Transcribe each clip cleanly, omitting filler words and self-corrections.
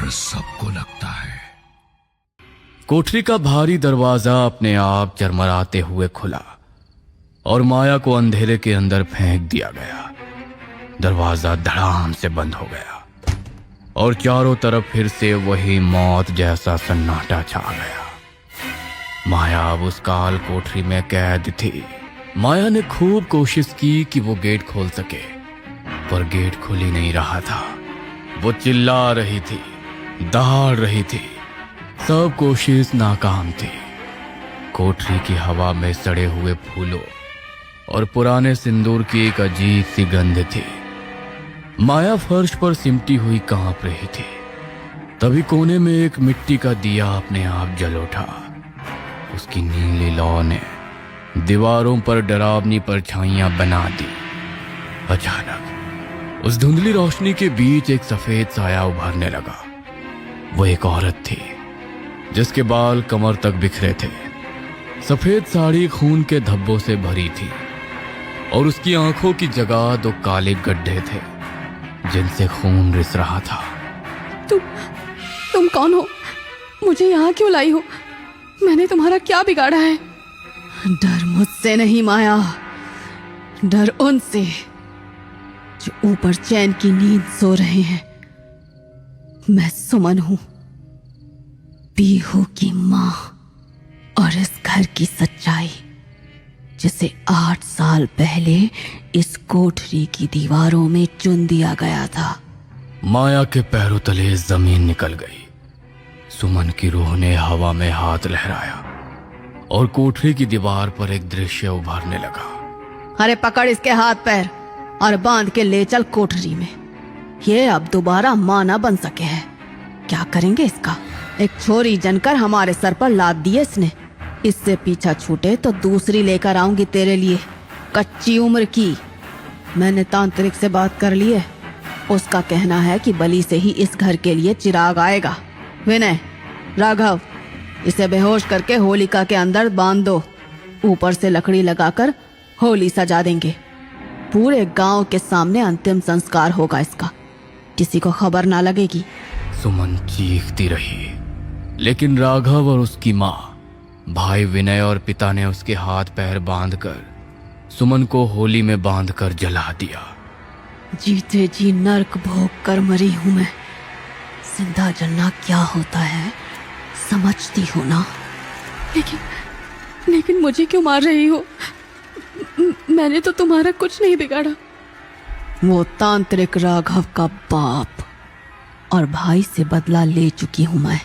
डर सबको लगता है। कोठरी का भारी दरवाजा अपने आप चरमराते हुए खुला और माया को अंधेरे के अंदर फेंक दिया गया। दरवाजा धड़ाम से बंद हो गया और चारों तरफ फिर से वही मौत जैसा सन्नाटा छा गया। माया अब उस काल कोठरी में कैद थी। माया ने खूब कोशिश की कि वो गेट खोल सके, पर गेट खुल ही नहीं रहा था। वो चिल्ला रही थी, दहाड़ रही थी, सब कोशिश नाकाम थी। कोठरी की हवा में सड़े हुए फूलों और पुराने सिंदूर की एक अजीब सी गंध थी। माया फर्श पर सिमटी हुई कांप रही थी। तभी कोने में एक मिट्टी का दिया अपने आप जल उठा। उसकी नीली लौ ने दीवारों पर डरावनी परछाइयां बना दी। अचानक उस धुंधली रोशनी के बीच एक सफेद साया उभरने लगा। वो एक औरत थी जिसके बाल कमर तक बिखरे थे। सफेद साड़ी खून के धब्बों से भरी थी और उसकी आंखों की जगह दो काले गड्ढे थे जिनसे खून रिस रहा था। तुम कौन हो? मुझे यहाँ क्यों लाई हो? मैंने तुम्हारा क्या बिगाड़ा है? डर मुझसे नहीं माया, डर उनसे जो ऊपर चैन की नींद सो रहे हैं। मैं सुमन हूं, पीहू की मां, और इस घर की सच्चाई जिसे 8 साल पहले इस कोठरी की दीवारों में चुन दिया गया था। माया के पैरों तले जमीन निकल गई। सुमन की रूह ने हवा में हाथ लहराया और कोठरी की दीवार पर एक दृश्य उभरने लगा। अरे पकड़ इसके हाथ पैर और बांध के ले चल कोठरी में। ये अब दोबारा मां ना बन सके है। क्या करेंगे इसका? एक छोरी जनकर हमारे सर पर लाद दिए इसने। इससे पीछा छूटे तो दूसरी लेकर आऊंगी तेरे लिए, कच्ची उम्र की। मैंने तांत्रिक से बात कर ली है। उसका कहना है कि बलि से ही इस घर के लिए चिराग आएगा। विनय, राघव, इसे बेहोश करके होलिका के अंदर बांध दो। ऊपर से लकड़ी लगाकर होली सजा देंगे। पूरे गांव के सामने अंतिम संस्कार होगा इसका, किसी को खबर ना लगेगी। सुमन चीखती रही, लेकिन राघव और उसकी माँ, भाई विनय और पिता ने उसके हाथ पैर बांधकर सुमन को होली में बांधकर जला दिया। जीते जी नर्क भोग कर मरी हूं मैं। जिंदा जलना क्या होता है समझती हो ना? लेकिन मुझे क्यों मार रही हो? मैंने तो तुम्हारा कुछ नहीं बिगाड़ा। वो तांत्रिक राघव का बाप और भाई से बदला ले चुकी हूं मैं।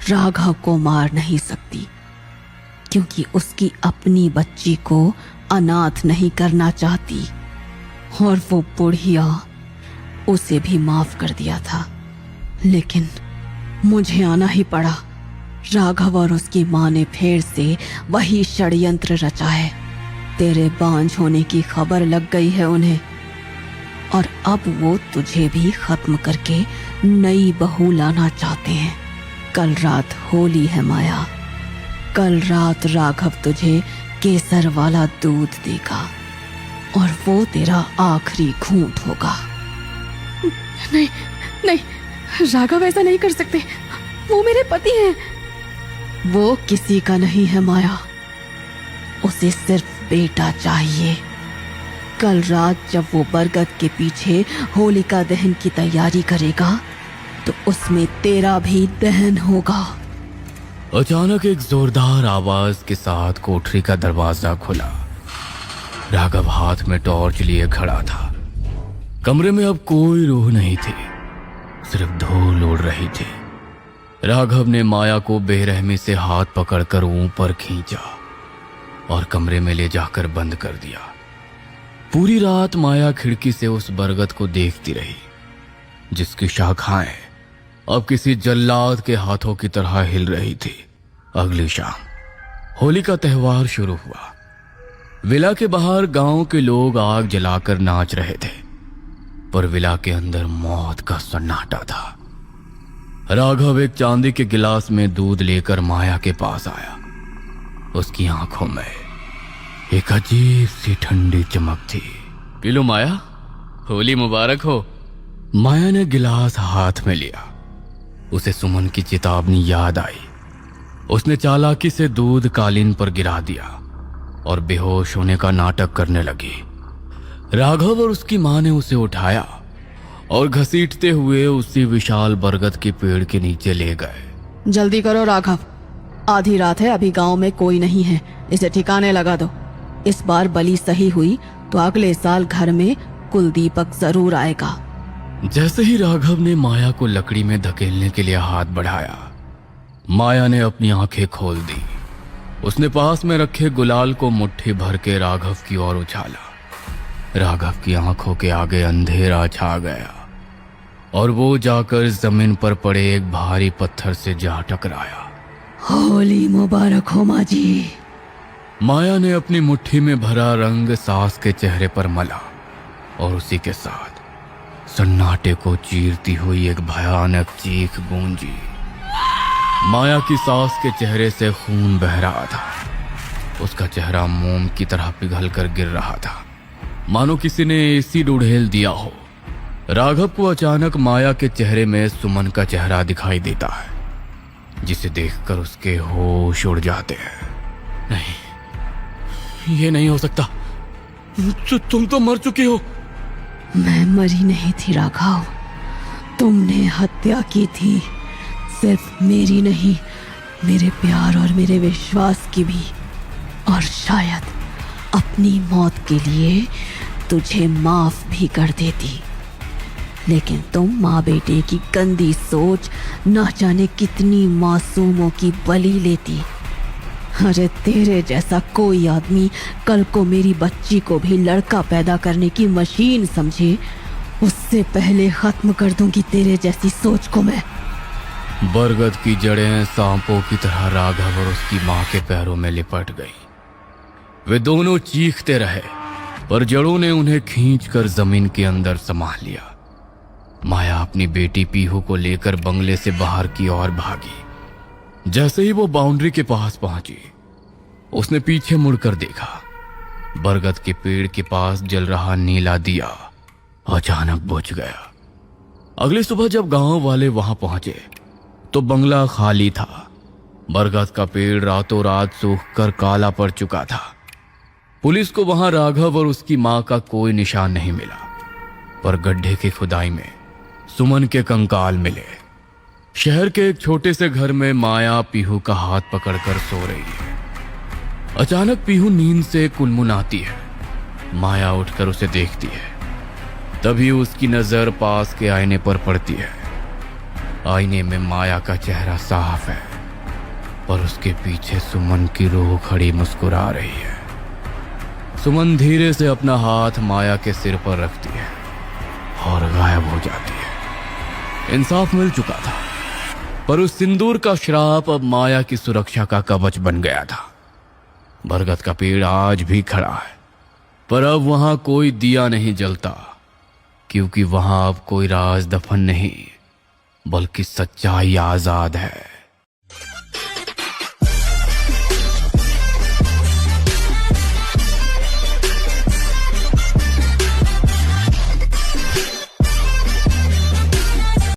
राघव को मार नहीं सकती क्योंकि उसकी अपनी बच्ची को अनाथ नहीं करना चाहती, और वो बुढ़िया उसे भी माफ कर दिया था। लेकिन मुझे आना ही पड़ा। राघव और उसकी माँ ने फिर से वही षड्यंत्र रचा है। तेरे बांझ होने की खबर लग गई है उन्हें, और अब वो तुझे भी खत्म करके नई बहू लाना चाहते हैं। कल रात होली है माया। कल रात राघव तुझे केसर वाला दूध देगा और वो तेरा आखिरी घूंट होगा। नहीं नहीं, राघव ऐसा नहीं कर सकते। वो मेरे पति हैं। वो किसी का नहीं है माया, उसे सिर्फ बेटा चाहिए। कल रात जब वो बरगद के पीछे होलिका दहन की तैयारी करेगा तो उसमें तेरा भी दहन होगा। अचानक एक जोरदार आवाज के साथ कोठरी का दरवाजा खुला। राघव हाथ में टॉर्च लिए खड़ा था। कमरे में अब कोई रूह नहीं थी, सिर्फ धूल उड़ रही थी। राघव ने माया को बेरहमी से हाथ पकड़कर ऊपर खींचा और कमरे में ले जाकर बंद कर दिया। पूरी रात माया खिड़की से उस बरगद को देखती रही जिसकी शाखाएं अब किसी जल्लाद के हाथों की तरह हिल रही थी। अगली शाम होली का त्योहार शुरू हुआ। विला के बाहर गांव के लोग आग जलाकर नाच रहे थे, पर विला के अंदर मौत का सन्नाटा था। राघव एक चांदी के गिलास में दूध लेकर माया के पास आया। उसकी आंखों में एक अजीब सी ठंडी चमक थी। पी लो माया, होली मुबारक हो। माया ने गिलास हाथ में लिया उसे सुमन की चेतावनी याद आई। उसने चालाकी से दूध कालीन पर गिरा दिया और बेहोश होने का नाटक करने लगी। राघव और उसकी मां ने उसे उठाया और घसीटते हुए उसी विशाल बरगद के पेड़ के नीचे ले गए। जल्दी करो राघव, आधी रात है, अभी गांव में कोई नहीं है, इसे ठिकाने लगा दो। इस बार बलि सही हुई तो अगले साल घर में कुलदीपक जरूर आएगा। जैसे ही राघव ने माया को लकड़ी में धकेलने के लिए हाथ बढ़ाया, माया ने अपनी आंखें खोल दी। उसने पास में रखे गुलाल को मुट्ठी भर के राघव की ओर उछाला। राघव की आंखों के आगे अंधेरा छा गया और वो जाकर जमीन पर पड़े एक भारी पत्थर से जा टकराया। होली मुबारक हो माँ जी। माया ने अपनी मुट्ठी में भरा रंग सास के चेहरे पर मला और उसी के साथ सन्नाटे को चीरती हुई एक भयानक चीख गूंजी। माया की सास के चेहरे से खून बह रहा था। उसका चेहरा मोम की तरह पिघल कर गिर रहा था, मानो किसी ने एसिड उड़ेल दिया हो। राघव को अचानक माया के चेहरे में सुमन का चेहरा दिखाई देता है, जिसे देखकर उसके होश उड़ जाते हैं। नहीं, ये नहीं हो सकता। तुम तो मर चुकी हो। मैं मरी नहीं थी राघव, तुमने हत्या की थी, सिर्फ मेरी नहीं, मेरे प्यार और मेरे विश्वास की भी। और शायद अपनी मौत के लिए तुझे माफ भी कर देती, लेकिन तुम माँ बेटे की गंदी सोच न जाने कितनी मासूमों की बलि लेती। अरे तेरे जैसा कोई आदमी कल को मेरी बच्ची को भी लड़का पैदा करने की मशीन समझे, उससे पहले खत्म कर दूंगी तेरे जैसी सोच को मैं। बरगद की जड़ें सांपों की तरह राघव और उसकी मां के पैरों में लिपट गईं। वे दोनों चीखते रहे, पर जड़ों ने उन्हें खींचकर जमीन के अंदर संभाल लिया। माया अपनी बेटी पीहू को लेकर बंगले से बाहर की ओर भागी। जैसे ही वो बाउंड्री के पास पहुंची, उसने पीछे मुड़कर देखा। बरगद के पेड़ के पास जल रहा नीला दिया अचानक बुझ गया। अगली सुबह जब गांव वाले वहां पहुंचे तो बंगला खाली था। बरगद का पेड़ रातों रात सूखकर काला पड़ चुका था। पुलिस को वहां राघव और उसकी मां का कोई निशान नहीं मिला, पर गड्ढे की खुदाई में सुमन के कंकाल मिले। शहर के एक छोटे से घर में माया पीहू का हाथ पकड़कर सो रही है। अचानक पीहू नींद से कुनमुनाती है। माया उठकर उसे देखती है। तभी उसकी नजर पास के आईने पर पड़ती है। आईने में माया का चेहरा साफ है, पर उसके पीछे सुमन की रूह खड़ी मुस्कुरा रही है। सुमन धीरे से अपना हाथ माया के सिर पर रखती है और गायब हो जाती है। इंसाफ मिल चुका था, पर उस सिंदूर का श्राप अब माया की सुरक्षा का कवच बन गया था। बरगद का पेड़ आज भी खड़ा है, पर अब वहां कोई दिया नहीं जलता, क्योंकि वहां अब कोई राज दफन नहीं, बल्कि सच्चाई आजाद है।